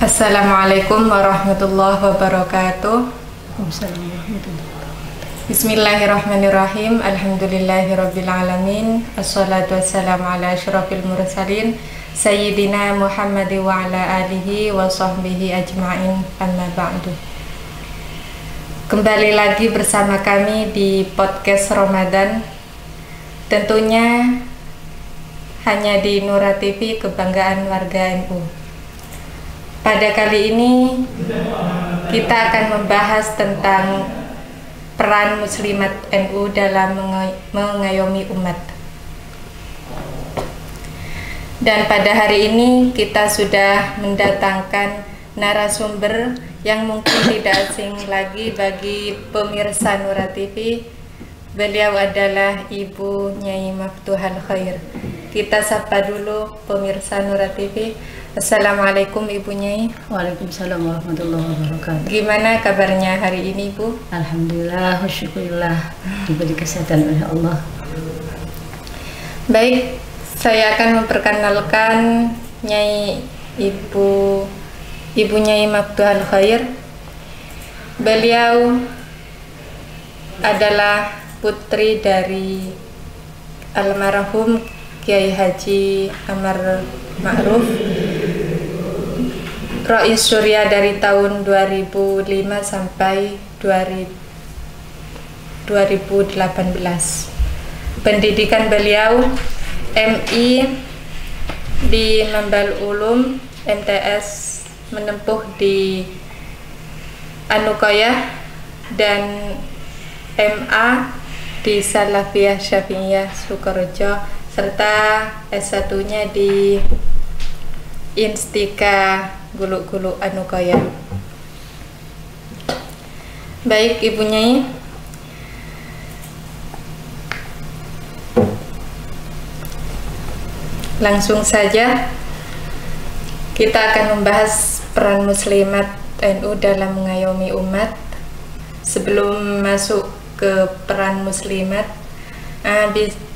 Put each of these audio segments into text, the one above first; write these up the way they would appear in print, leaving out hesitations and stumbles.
Assalamualaikum warahmatullahi wabarakatuh. Bismillahirrahmanirrahim. Alhamdulillahirrabbilalamin. Assalatu wassalamu ala asyrafil mursalin Sayyidina Muhammad wa ala alihi wa sahbihi ajma'in, amma ba'du. Kembali lagi bersama kami di podcast Ramadan, tentunya hanya di Nura TV, kebanggaan warga NU. Pada kali ini kita akan membahas tentang peran muslimat NU dalam mengayomi umat. Dan pada hari ini kita sudah mendatangkan narasumber yang mungkin tidak asing lagi bagi pemirsa Nura TV. Beliau adalah Ibu Nyai Maftuhal Khair. Kita sapa dulu pemirsa Nura TV. Assalamualaikum Ibu Nyai. Waalaikumsalam warahmatullahi wabarakatuh. Gimana kabarnya hari ini, Bu? Alhamdulillah, syukurillah, diberi kesehatan oleh Allah. Baik, saya akan memperkenalkan Nyai Ibu Nyai Maftuhal Khair. Beliau adalah putri dari almarhum Kiai Haji Amar Ma'ruf, Rais Surya dari tahun 2005 sampai 2018. Pendidikan beliau MI di Mambal Ulum, MTS menempuh di Anukoyah, dan MA di Salafiyah Syafi'iyah Sukorejo, serta S1-nya di Instika Gulu-Gulu Anukoyah. Baik Ibu Nyai, langsung saja kita akan membahas peran muslimat NU dalam mengayomi umat. Sebelum masuk ke peran muslimat,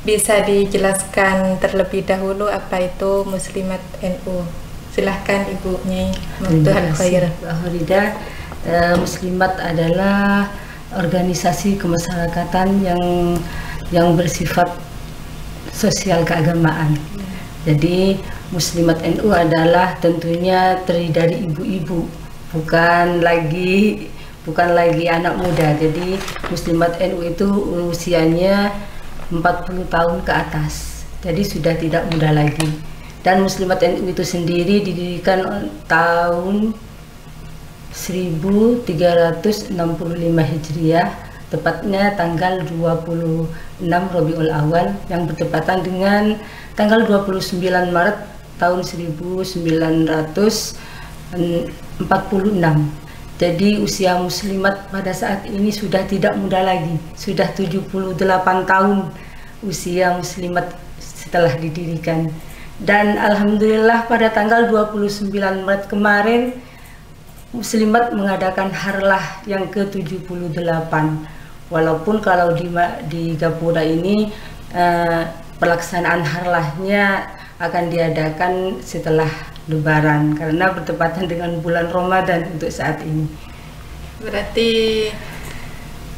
bisa dijelaskan terlebih dahulu apa itu muslimat NU? Silahkan Ibu Nyai Maftuhal Khair. Farida, muslimat adalah organisasi kemasyarakatan yang bersifat sosial keagamaan. Jadi muslimat NU adalah tentunya terdiri dari ibu-ibu, bukan lagi anak muda. Jadi muslimat NU itu usianya 40 tahun ke atas, jadi sudah tidak muda lagi. Dan muslimat NU itu sendiri didirikan tahun 1365 Hijriah, tepatnya tanggal 26 Rabiul Awal, yang bertepatan dengan tanggal 29 Maret tahun 1946. Jadi usia muslimat pada saat ini sudah tidak muda lagi, sudah 78 tahun usia muslimat setelah didirikan. Dan alhamdulillah pada tanggal 29 Maret kemarin muslimat mengadakan harlah yang ke-78. Walaupun kalau di Gapura ini pelaksanaan harlahnya akan diadakan setelah Lebaran karena bertepatan dengan bulan Ramadan untuk saat ini. Berarti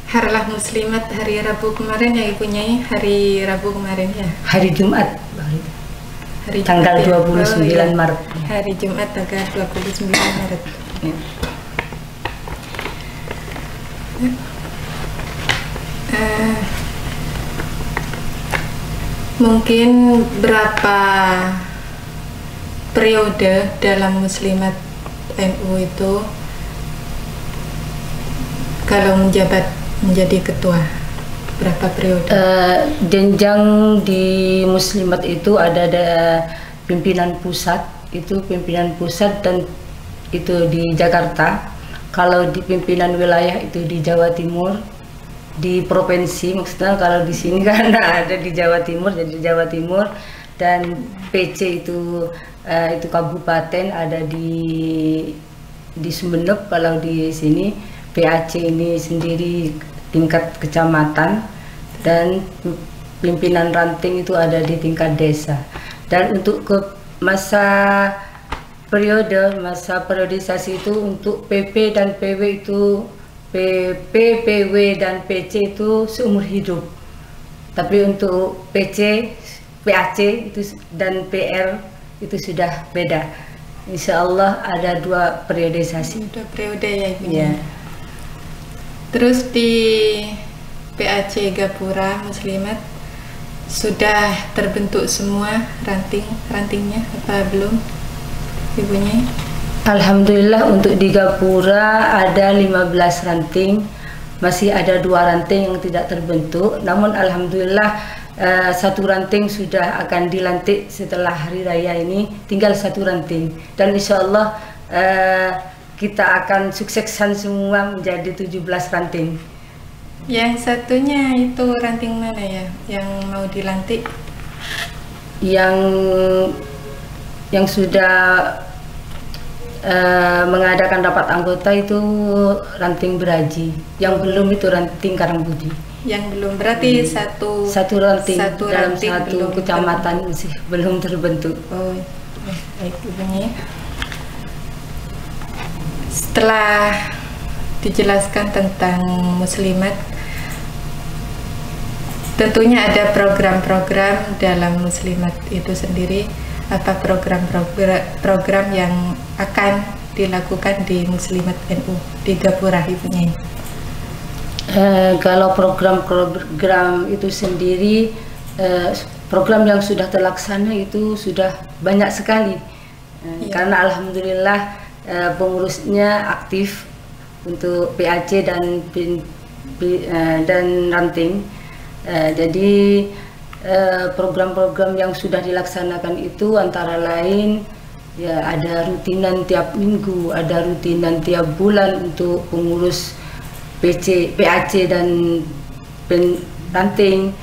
harlah muslimat hari Rabu kemarin ya Ibu Nyai? Hari Rabu kemarin ya? Hari Jumat. Hari tanggal Jumat, 29 ya? Maret. Hari Jumat tanggal 29 Maret. Ya. Mungkin berapa periode dalam muslimat NU itu kalau menjadi ketua? Berapa periode? Jenjang di muslimat itu ada pimpinan pusat, itu pimpinan pusat dan itu di Jakarta. Kalau di pimpinan wilayah itu di Jawa Timur, di provinsi maksudnya. Kalau di sini karena ada di Jawa Timur, jadi di Jawa Timur. Dan PC itu kabupaten ada di Sumeneb. Kalau di sini PAC ini sendiri tingkat kecamatan, dan pimpinan ranting itu ada di tingkat desa. Dan untuk ke masa masa periodisasi itu untuk PP dan PW itu PP, PW dan PC itu seumur hidup. Tapi untuk PC, PAC itu dan PR itu sudah beda. Insya Allah ada 2 periodisasi. 2 periode ya Ibu. Ya. Terus di PAC Gapura Muslimat sudah terbentuk semua rantingnya apa belum Ibunya? Alhamdulillah untuk di Gapura ada 15 ranting, masih ada 2 ranting yang tidak terbentuk. Namun alhamdulillah 1 ranting sudah akan dilantik setelah hari raya ini, tinggal 1 ranting. Dan insya Allah kita akan sukseskan semua menjadi 17 ranting. Yang satunya itu ranting mana ya yang mau dilantik? Yang sudah mengadakan rapat anggota itu ranting Beraji, yang belum itu ranting Karangbudi. Yang belum berarti satu ranting dalam ranting satu kecamatan sih belum terbentuk. Oh, baik Ibunya. Setelah dijelaskan tentang muslimat, tentunya ada program-program dalam muslimat itu sendiri. Apa program yang akan dilakukan di Muslimat NU di Gapura Ibunya? Kalau program itu sendiri, program yang sudah terlaksana itu sudah banyak sekali. Karena alhamdulillah pengurusnya aktif untuk PAC dan ranting. Jadi program-program yang sudah dilaksanakan itu antara lain ya ada rutinan tiap minggu, ada rutinan tiap bulan untuk pengurus PAC dan ranting.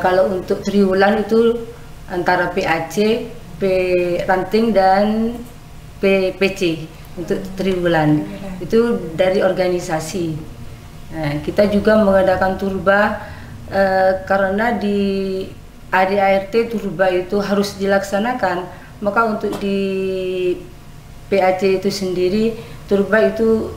Kalau untuk triwulan itu antara PAC, ranting dan PC untuk triwulan. Itu dari organisasi. Kita juga mengadakan turba karena di ADART turba itu harus dilaksanakan, maka untuk di PAC itu sendiri turba itu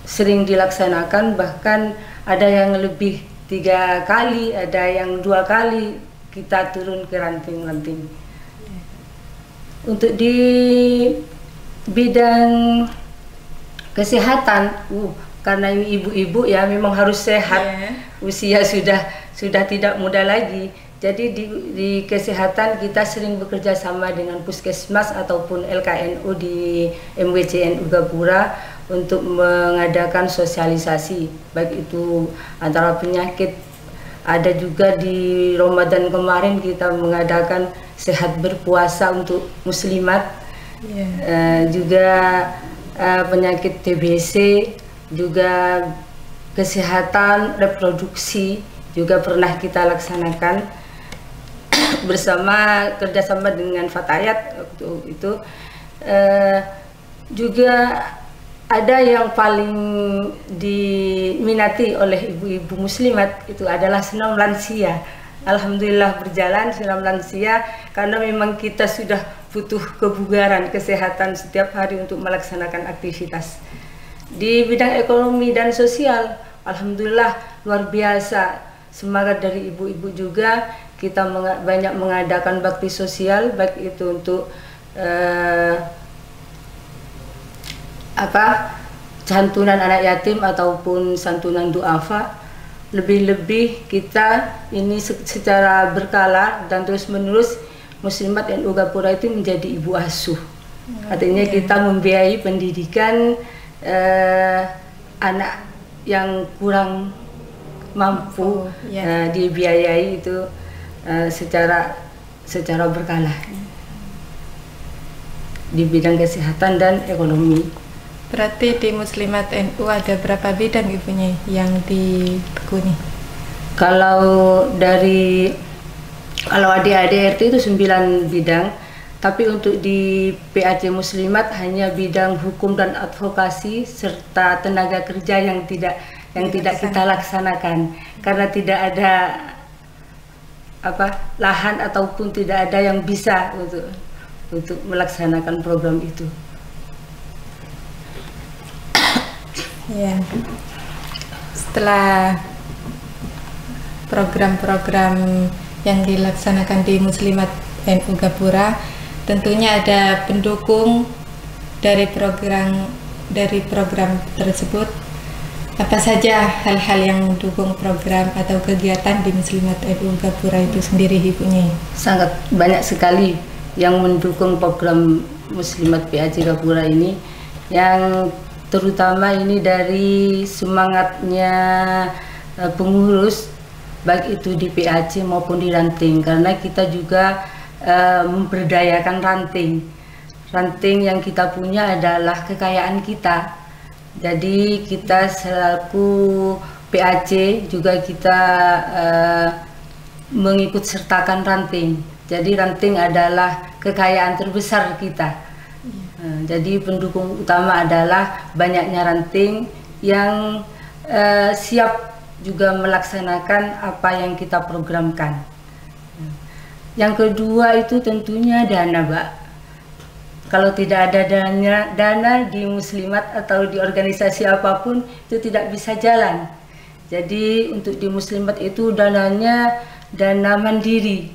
sering dilaksanakan, bahkan ada yang lebih 3 kali, ada yang 2 kali kita turun ke ranting-ranting. Untuk di bidang kesehatan, karena ini ibu-ibu ya memang harus sehat. Usia sudah tidak muda lagi. Jadi di kesehatan kita sering bekerja sama dengan puskesmas ataupun LKNU di MWCNU Gapura untuk mengadakan sosialisasi, baik itu antara penyakit. Ada juga di Ramadan kemarin kita mengadakan sehat berpuasa untuk muslimat, juga penyakit TBC, juga kesehatan reproduksi juga pernah kita laksanakan kerjasama dengan Fatayat waktu itu. Juga ada yang paling diminati oleh ibu-ibu muslimat itu adalah senam lansia. Alhamdulillah berjalan senam lansia karena memang kita sudah butuh kebugaran kesehatan setiap hari untuk melaksanakan aktivitas. Di bidang ekonomi dan sosial, alhamdulillah luar biasa semangat dari ibu-ibu juga. Kita banyak mengadakan bakti sosial, baik itu untuk santunan anak yatim ataupun santunan duafa. Lebih-lebih kita ini secara berkala dan terus-menerus Muslimat NU Gapura itu menjadi ibu asuh. Artinya kita membiayai pendidikan anak yang kurang mampu, dibiayai itu secara berkala di bidang kesehatan dan ekonomi. Berarti di Muslimat NU ada berapa bidang ibunya yang ditekuni? Kalau adik-adik RT itu 9 bidang, tapi untuk di PAC Muslimat hanya bidang hukum dan advokasi serta tenaga kerja yang tidak kita laksanakan karena tidak ada lahan ataupun tidak ada yang bisa untuk melaksanakan program itu. Ya, setelah program-program yang dilaksanakan di Muslimat NU Gapura, tentunya ada pendukung dari program tersebut. Apa saja hal-hal yang mendukung program atau kegiatan di Muslimat NU Gapura itu sendiri, Ibu Nyai? Sangat banyak sekali yang mendukung program Muslimat PAC Gapura ini, yang terutama ini dari semangatnya pengurus, baik itu di PAC maupun di ranting, karena kita juga memberdayakan ranting. Ranting yang kita punya adalah kekayaan kita. Jadi kita selaku PAC juga kita mengikut sertakan ranting. Jadi ranting adalah kekayaan terbesar kita. Jadi pendukung utama adalah banyaknya ranting yang siap juga melaksanakan apa yang kita programkan. Yang kedua itu tentunya dana, Mbak. Kalau tidak ada dana di Muslimat atau di organisasi apapun itu tidak bisa jalan. Jadi untuk di Muslimat itu dananya dana mandiri.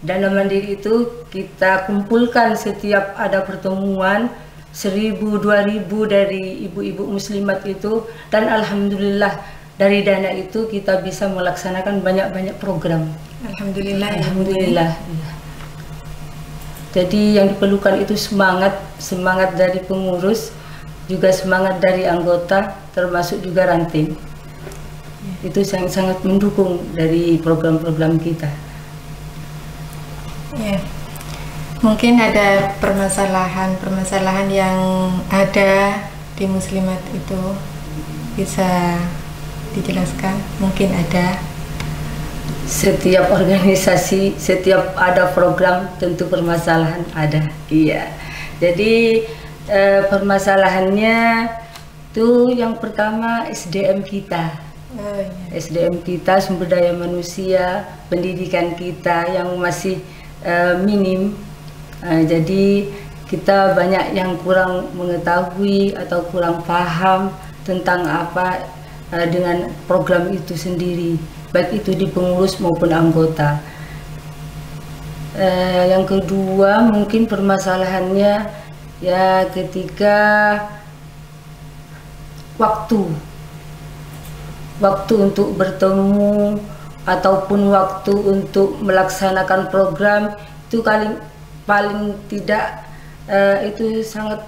Dana mandiri itu kita kumpulkan setiap ada pertemuan 1.000, 2.000 dari ibu-ibu muslimat itu, dan alhamdulillah dari dana itu kita bisa melaksanakan banyak-banyak program. Alhamdulillah. Alhamdulillah. Ya. Jadi yang diperlukan itu semangat dari pengurus, juga semangat dari anggota, termasuk juga ranting. Itu sangat mendukung dari program-program kita. Ya, mungkin ada permasalahan yang ada di Muslimat itu, bisa dijelaskan? Mungkin ada. Setiap organisasi, setiap ada program tentu permasalahan ada. Iya. Jadi permasalahannya itu yang pertama SDM kita. Oh, iya. SDM kita, sumber daya manusia, pendidikan kita yang masih minim. Jadi kita banyak yang kurang mengetahui atau kurang paham tentang apa dengan program itu sendiri, baik itu di pengurus maupun anggota. Yang kedua mungkin permasalahannya ya ketika waktu untuk bertemu ataupun waktu untuk melaksanakan program itu paling tidak itu sangat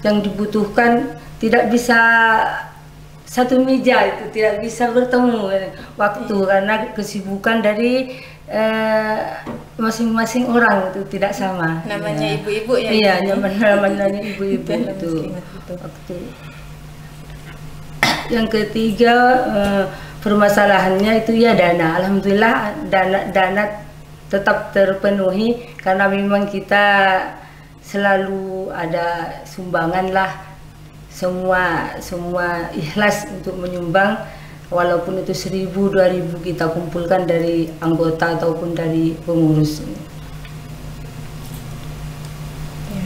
yang dibutuhkan, tidak bisa satu meja, itu tidak bisa bertemu waktu karena kesibukan dari masing-masing orang itu tidak sama. Namanya ibu-ibu ya. Iya, namanya ibu-ibu itu waktu. Yang ketiga permasalahannya itu ya dana. Alhamdulillah dana tetap terpenuhi karena memang kita selalu ada sumbangan lah, semua ikhlas untuk menyumbang, walaupun itu 1.000, 2.000 kita kumpulkan dari anggota ataupun dari pengurus. Ya.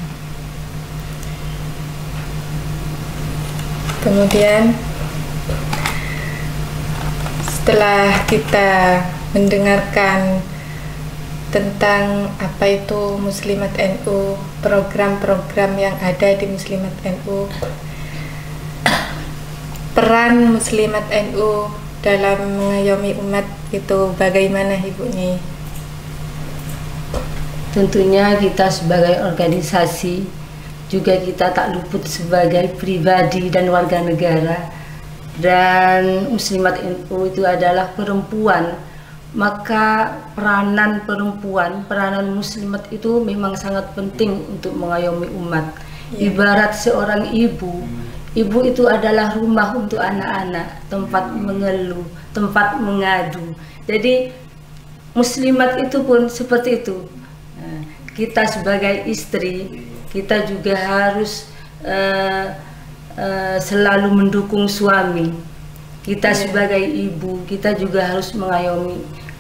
Kemudian setelah kita mendengarkan tentang apa itu Muslimat NU, program-program yang ada di Muslimat NU, peran Muslimat NU dalam mengayomi umat itu bagaimana, Ibu Nyai? Tentunya kita sebagai organisasi, juga kita tak luput sebagai pribadi dan warga negara. Dan Muslimat NU itu adalah perempuan, maka peranan perempuan, peranan muslimat itu memang sangat penting untuk mengayomi umat. Ibarat seorang ibu itu adalah rumah untuk anak-anak, tempat mengeluh, tempat mengadu. Jadi muslimat itu pun seperti itu. Kita sebagai istri, kita juga harus selalu mendukung suami. Kita sebagai ibu, kita juga harus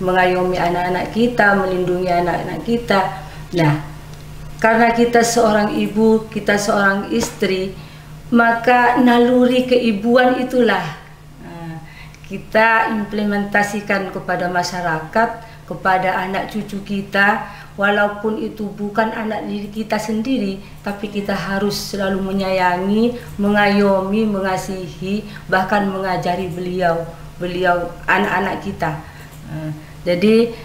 mengayomi anak-anak kita, melindungi anak-anak kita. Nah, karena kita seorang ibu, kita seorang istri, maka naluri keibuan itulah kita implementasikan kepada masyarakat, kepada anak cucu kita, walaupun itu bukan anak diri kita sendiri, tapi kita harus selalu menyayangi, mengayomi, mengasihi, bahkan mengajari beliau anak-anak kita. Jadi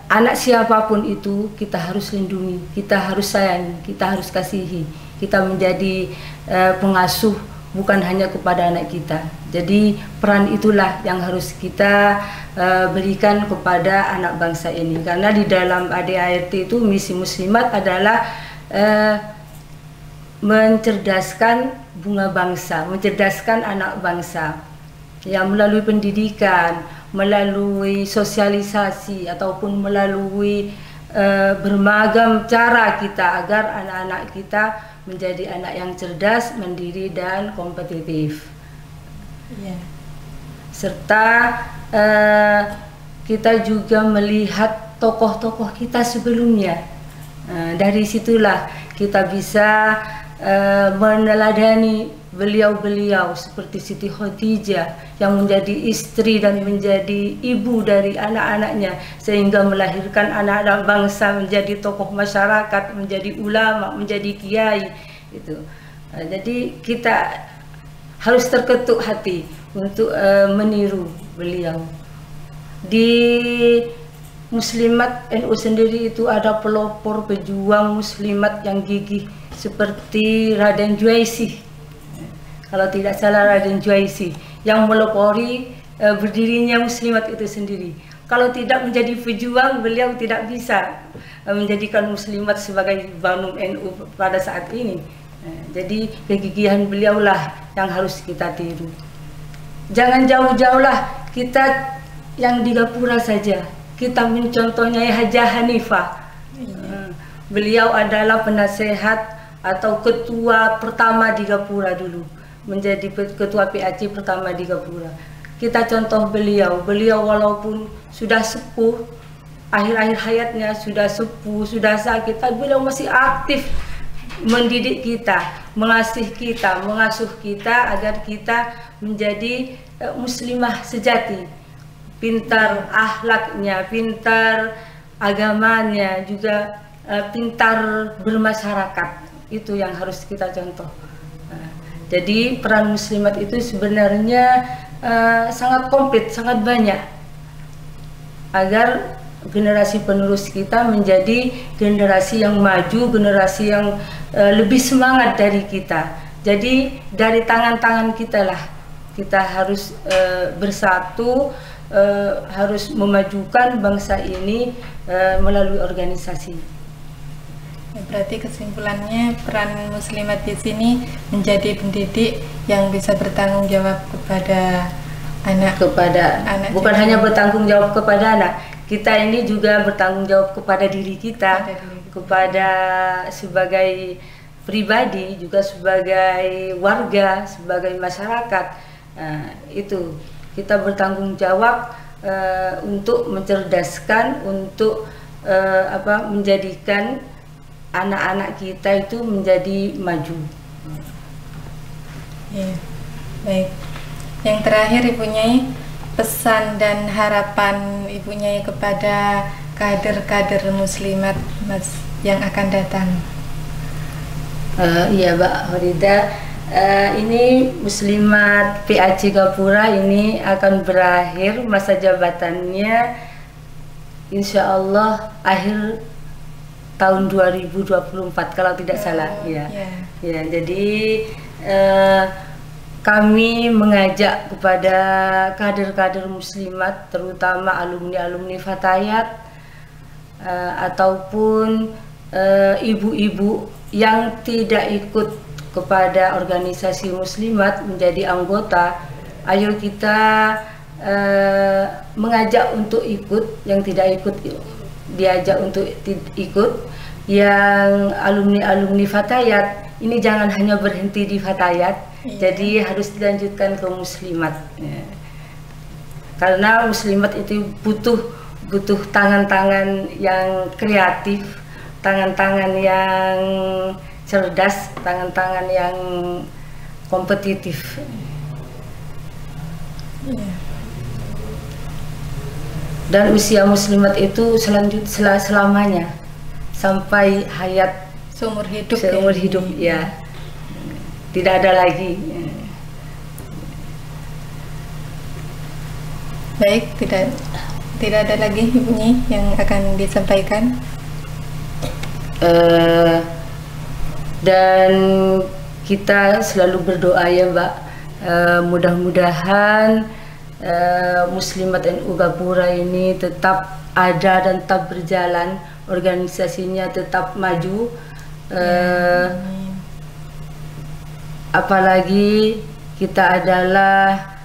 anak siapapun itu kita harus lindungi, kita harus sayangi, kita harus kasihi, kita menjadi pengasuh bukan hanya kepada anak kita. Jadi peran itulah yang harus kita berikan kepada anak bangsa ini, karena di dalam ADART itu misi Muslimat adalah mencerdaskan bunga bangsa, mencerdaskan anak bangsa, yang melalui pendidikan, melalui sosialisasi, ataupun melalui bermagam cara kita agar anak-anak kita menjadi anak yang cerdas, mandiri, dan kompetitif. Serta kita juga melihat tokoh-tokoh kita sebelumnya. Dari situlah kita bisa meneladani beliau-beliau seperti Siti Khadijah yang menjadi istri dan menjadi ibu dari anak-anaknya, sehingga melahirkan anak-anak bangsa menjadi tokoh masyarakat, menjadi ulama, menjadi kiai. Jadi kita harus terketuk hati untuk meniru beliau. Di Muslimat NU sendiri itu ada pelopor pejuang muslimat yang gigih seperti Raden Juwaisi. Kalau tidak salah Raden Juwaisi yang melopori berdirinya Muslimat itu sendiri. Kalau tidak menjadi pejuang, beliau tidak bisa menjadikan Muslimat sebagai banum NU pada saat ini. Jadi kegigihan beliaulah yang harus kita tiru. Jangan jauh-jauhlah, kita yang di Gapura saja kita mencontohnya Hajah Hanifah. Beliau adalah penasehat atau ketua pertama di Gapura dulu, menjadi ketua PAC pertama di Gapura. Kita contoh beliau walaupun sudah sepuh, akhir-akhir hayatnya sudah sepuh, sudah sakit, tapi beliau masih aktif mendidik kita, mengasuh kita agar kita menjadi muslimah sejati, pintar akhlaknya, pintar agamanya, juga pintar bermasyarakat. Itu yang harus kita contoh. Jadi peran muslimat itu sebenarnya sangat komplit, sangat banyak, agar generasi penerus kita menjadi generasi yang maju, generasi yang lebih semangat dari kita. Jadi dari tangan-tangan kita lah kita harus bersatu, harus memajukan bangsa ini melalui organisasi. Berarti kesimpulannya peran muslimat di sini menjadi pendidik yang bisa bertanggung jawab kepada anak, bukan hanya bertanggung jawab kepada anak, kita ini juga bertanggung jawab kepada diri kita, kepada sebagai pribadi, juga sebagai warga, sebagai masyarakat. Itu kita bertanggung jawab untuk mencerdaskan, untuk menjadikan anak-anak kita itu menjadi maju. Ya, baik. Yang terakhir Ibu Nyai, pesan dan harapan Ibu Nyai kepada kader-kader muslimat yang akan datang. Iya Mbak Horida, ini muslimat PAC Gapura ini akan berakhir masa jabatannya insya Allah akhir tahun 2024 kalau tidak salah ya. Ya, jadi kami mengajak kepada kader-kader muslimat, terutama alumni-alumni Fatayat ataupun ibu-ibu yang tidak ikut kepada organisasi muslimat menjadi anggota, ayo kita mengajak untuk ikut, yang tidak ikut diajak untuk ikut, yang alumni-alumni Fatayat ini jangan hanya berhenti di Fatayat. Jadi harus dilanjutkan ke muslimat karena muslimat itu butuh tangan-tangan yang kreatif, tangan-tangan yang cerdas, tangan-tangan yang kompetitif. Dan usia muslimat itu selamanya sampai hayat seumur hidup. Ya, tidak ada lagi. Baik, tidak ada lagi ibunya yang akan disampaikan. Dan kita selalu berdoa ya Mbak, mudah-mudahan Muslimat NU Gapura ini tetap ada dan tetap berjalan, organisasinya tetap maju, apalagi kita adalah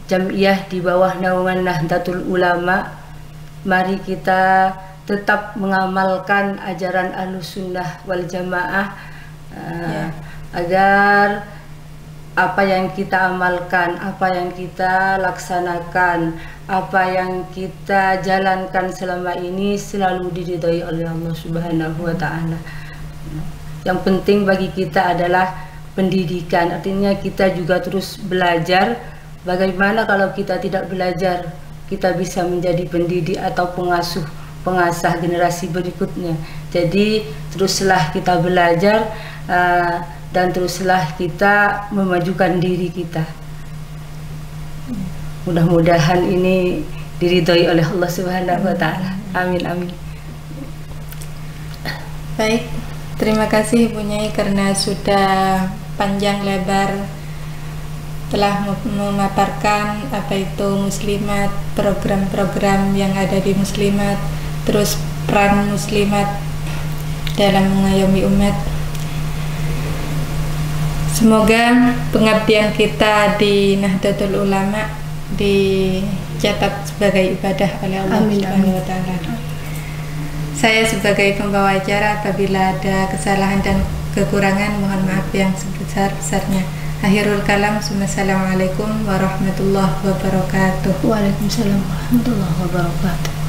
Jam'iyah di bawah naungan Nahdlatul Ulama. Mari kita tetap mengamalkan ajaran Ahlussunnah wal Jamaah, agar apa yang kita amalkan, apa yang kita laksanakan, apa yang kita jalankan selama ini selalu diridhai oleh Allah Subhanahu wa Ta'ala. Yang penting bagi kita adalah pendidikan, artinya kita juga terus belajar. Bagaimana kalau kita tidak belajar, kita bisa menjadi pendidik atau pengasah generasi berikutnya. Jadi teruslah kita belajar, dan teruslah kita memajukan diri kita. Mudah-mudahan ini diridhoi oleh Allah Subhanahu wa Ta'ala. Amin, amin. Baik, terima kasih Ibu Nyai karena sudah panjang lebar telah memaparkan apa itu muslimat, program-program yang ada di muslimat, terus peran muslimat dalam mengayomi umat. Semoga pengabdian kita di Nahdlatul Ulama dicatat sebagai ibadah oleh Allah Subhanahu wa Ta'ala. Saya sebagai pembawa acara, apabila ada kesalahan dan kekurangan, mohon maaf yang sebesar-besarnya. Akhirul kalam, Assalamualaikum warahmatullahi wabarakatuh. Waalaikumsalam warahmatullahi wabarakatuh.